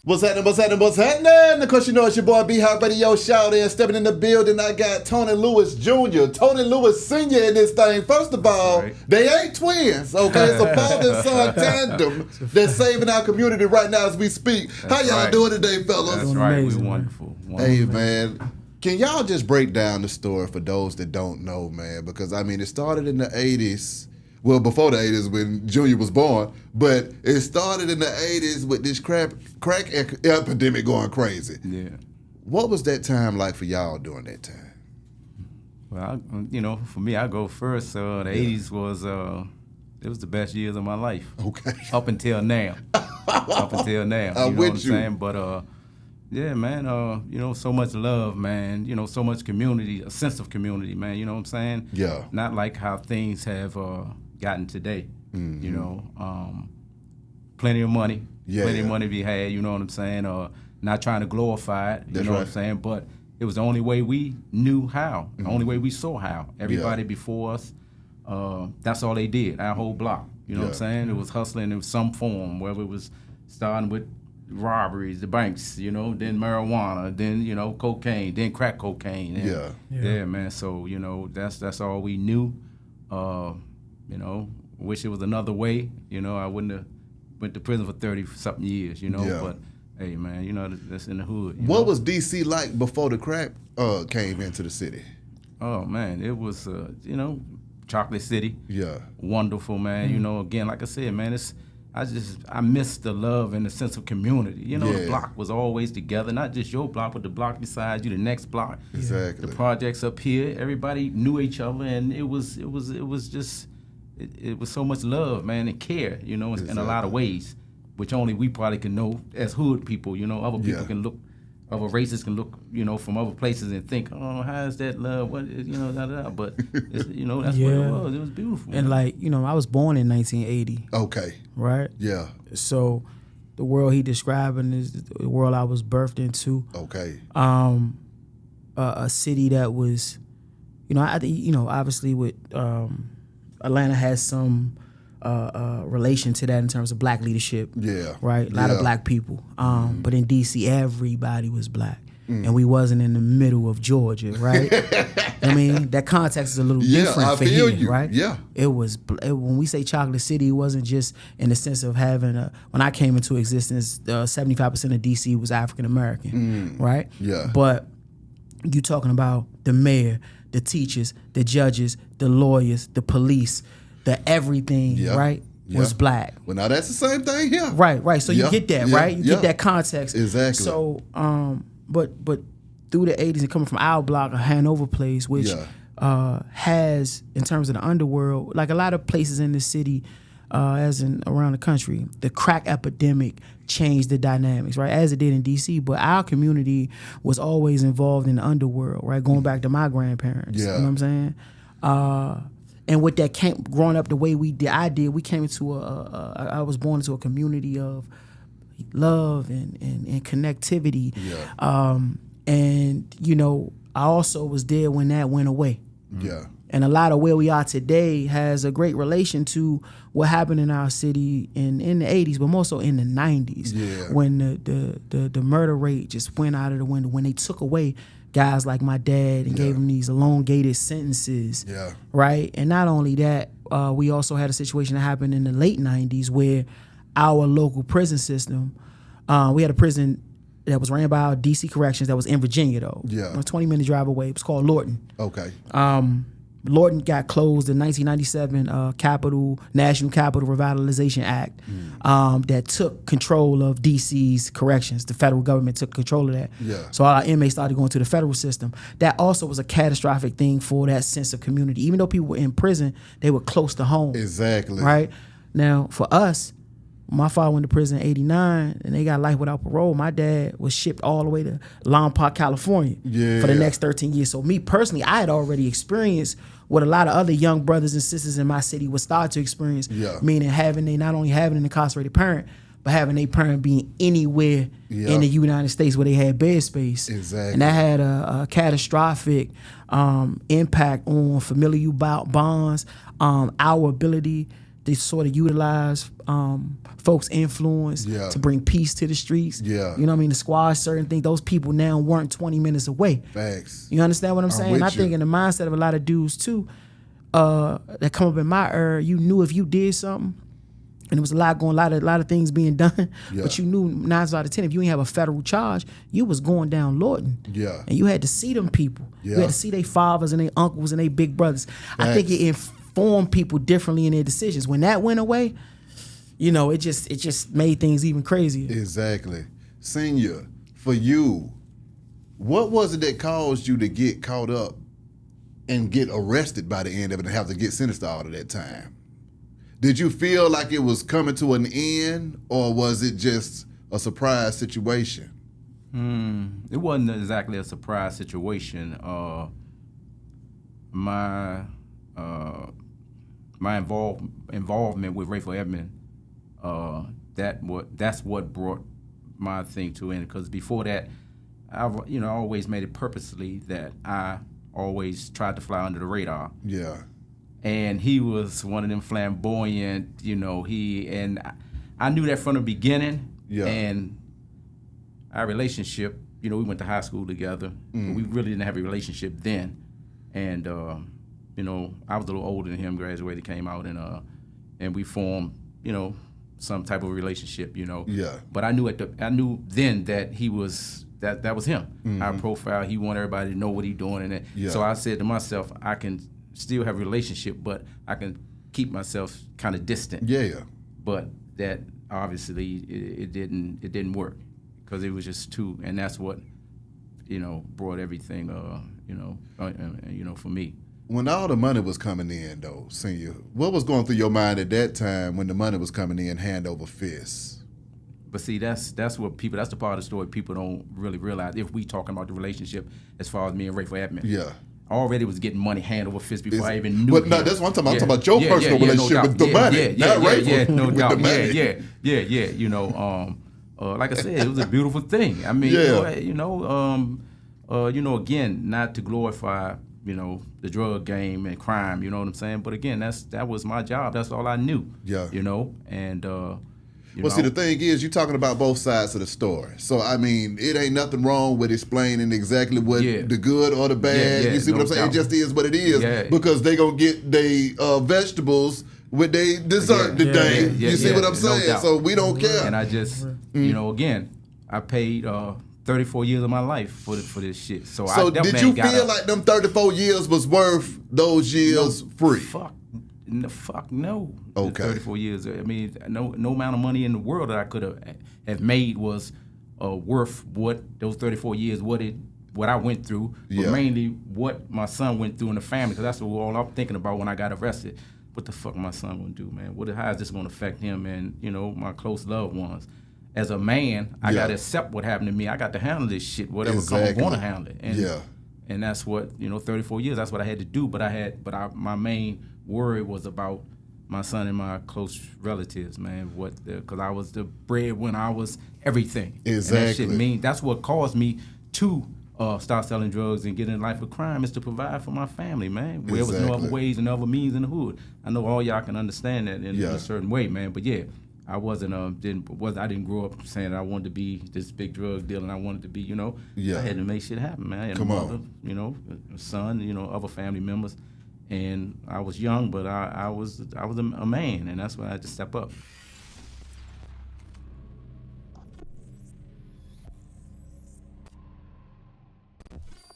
What's happening? What's happening? What's happening? Of course, you know it's your boy B-Hop Radio Shout in. Stepping in the building, I got Tony Lewis Jr., Tony Lewis Sr. in this thing. First of all, they ain't twins, okay? It's a father and son tandem that's saving our community right now as we speak. How y'all doing today, fellas? That's right. We're wonderful. Hey, man. Can y'all just break down the story for those that don't know, man? Because, I mean, it started in the 80s. Well, before the 80s when Junior was born, but it started in the 80s with this crack epidemic going crazy. Yeah. What was that time like for y'all during that time? Well, for me, I go first. The 80s was it was the best years of my life. Okay. Up until now. Up until now. I'm know with what I'm you. saying? But yeah, man, so much love, man, so much community, a sense of community, man, you know what I'm saying? Yeah. Not like how things have gotten today, plenty of money, plenty of money to be had, you know what I'm saying? Not trying to glorify it, you know what I'm saying? But it was the only way we knew how, the only way we saw how. Everybody before us, that's all they did, our whole block, you know what I'm saying? It was hustling in some form, whether it was starting with robberies, the banks, then marijuana, then, cocaine, then crack cocaine. And, yeah, man, so, that's all we knew. Wish it was another way. I wouldn't have went to prison for 30-something years, but hey, man, that's in the hood. What was D.C. like before the crack came into the city? Oh, man, it was, Chocolate City. Yeah. Wonderful, man. Again, like I said, man, I miss the love and the sense of community. The block was always together, not just your block, but the block beside you, the next block. Exactly. The projects up here, everybody knew each other, and it was so much love, man, and care, in a lot of ways, which only we probably can know as hood people. Other people can look, other races can look, from other places and think, oh, how is that love? What is, But it's, that's what it was. It was beautiful. And I was born in 1980. Okay. Right. Yeah. So, the world he describing is the world I was birthed into. Okay. A city that was, obviously with Atlanta has some relation to that in terms of black leadership. Yeah. Right? A lot of black people. But in D.C., everybody was black. And we wasn't in the middle of Georgia, right? I mean, that context is a little different for here, right? Yeah. When we say Chocolate City, it wasn't just in the sense of having when I came into existence, 75% of D.C. was African American, right? Yeah. But you talking about the mayor, the teachers, the judges, the lawyers, the police, the everything, right, was black. Well, now that's the same thing here. Right. So you get that, right? You get that context. Exactly. So, but through the 80s and coming from our block, a Hanover place, which has, in terms of the underworld, like a lot of places in the city, as in around the country, the crack epidemic changed the dynamics, right, as it did in D.C., but our community was always involved in the underworld, right, going back to my grandparents, you know what I'm saying? And with that, growing up the way we came into I was born into a community of love and connectivity. Yeah. And, I also was there when that went away. Yeah. And a lot of where we are today has a great relation to what happened in our city in the 80s, but more so in the 90s, when the murder rate just went out of the window, when they took away guys like my dad and gave them these elongated sentences, right? And not only that, we also had a situation that happened in the late 90s where our local prison system, we had a prison that was ran by our DC Corrections that was in Virginia, though. Yeah. A 20-minute drive away. It was called Lorton. Okay. Lorton got closed in 1997 National Capital Revitalization Act that took control of DC's corrections. The federal government took control of that. Yeah. So our inmates started going to the federal system. That also was a catastrophic thing for that sense of community. Even though people were in prison, they were close to home. Exactly. Right? Now, for us, my father went to prison in 89 and they got life without parole. My dad was shipped all the way to Lompoc, California for the next 13 years. So me personally, I had already experienced what a lot of other young brothers and sisters in my city would start to experience, meaning not only having an incarcerated parent, but having a parent being anywhere in the United States where they had bed space. Exactly. And that had a catastrophic impact on familial bonds, our ability they sort of utilize folks' influence to bring peace to the streets. Yeah. You know what I mean? To squash certain things. Those people now weren't 20 minutes away. Facts. You understand what I'm saying? I think in the mindset of a lot of dudes too, that come up in my era, you knew if you did something, and there was a lot of things being done, but you knew 9 out of 10, if you ain't have a federal charge, you was going down Lorton. Yeah. And you had to see them people. You had to see their fathers and their uncles and their big brothers. I think it informed people differently in their decisions. When that went away, you know, it just made things even crazier. Exactly. Senior, for you, what was it that caused you to get caught up and get arrested by the end of it and have to get sentenced to all of that time? Did you feel like it was coming to an end, or was it just a surprise situation? It wasn't exactly a surprise situation. My involvement with Rayful Edmonds, that's what brought my thing to end. Because before that, I always made it purposely that I always tried to fly under the radar. Yeah. And he was one of them flamboyant, I knew that from the beginning. Yeah. And our relationship, we went to high school together. But we really didn't have a relationship then. And I was a little older than him, graduated, came out, and we formed, some type of relationship, Yeah. But I knew then that he was that was him. Our profile, he wanted everybody to know what he doing, and so I said to myself, I can still have a relationship, but I can keep myself kind of distant. Yeah. But that obviously it didn't work, because it was just too, and that's what brought everything for me. When all the money was coming in, though, Senior, what was going through your mind at that time when the money was coming in hand over fist? But see, that's what people, that's the part of the story people don't really realize. If we talking about the relationship as far as me and Rayful Edmonds. Yeah. Already was getting money hand over fist before I even knew him. No, that's what I'm talking about. I'm talking about your personal relationship with the money, not Rayful. No doubt. The money. Like I said, it was a beautiful thing. I mean, again, not to glorify, the drug game and crime, you know what I'm saying? But again, that was my job. That's all I knew. Yeah. And see, the thing is, you're talking about both sides of the story. So, I mean, it ain't nothing wrong with explaining exactly what the good or the bad. You see what I'm saying? Doubt. It just is what it is, because they going to get their vegetables with their dessert today. You see what I'm saying? So, we don't care. And I just, again, I paid 34 years of my life for this shit. So did you feel like them 34 years was worth those years free? Fuck no. Okay. 34 years. I mean, no amount of money in the world that I could have made was worth what those 34 years, what I went through, but mainly what my son went through in the family, because that's all I'm thinking about when I got arrested. What the fuck my son gonna do, man? How is this gonna affect him and, my close loved ones? As a man, I gotta accept what happened to me. I got to handle this shit, whatever comes, I'm gonna handle it. And that's what, 34 years, that's what I had to do, but my main worry was about my son and my close relatives, man. Because I was the breadwinner, I was everything. Exactly. And that shit that's what caused me to start selling drugs and get in life of crime, is to provide for my family, man. There was no other ways and other means in the hood. I know all y'all can understand that in a certain way, man. But I didn't grow up saying I wanted to be this big drug dealer, and I wanted to be, I had to make shit happen, man. I had a mother, a son, other family members. And I was young, but I was a man, and that's when I had to step up.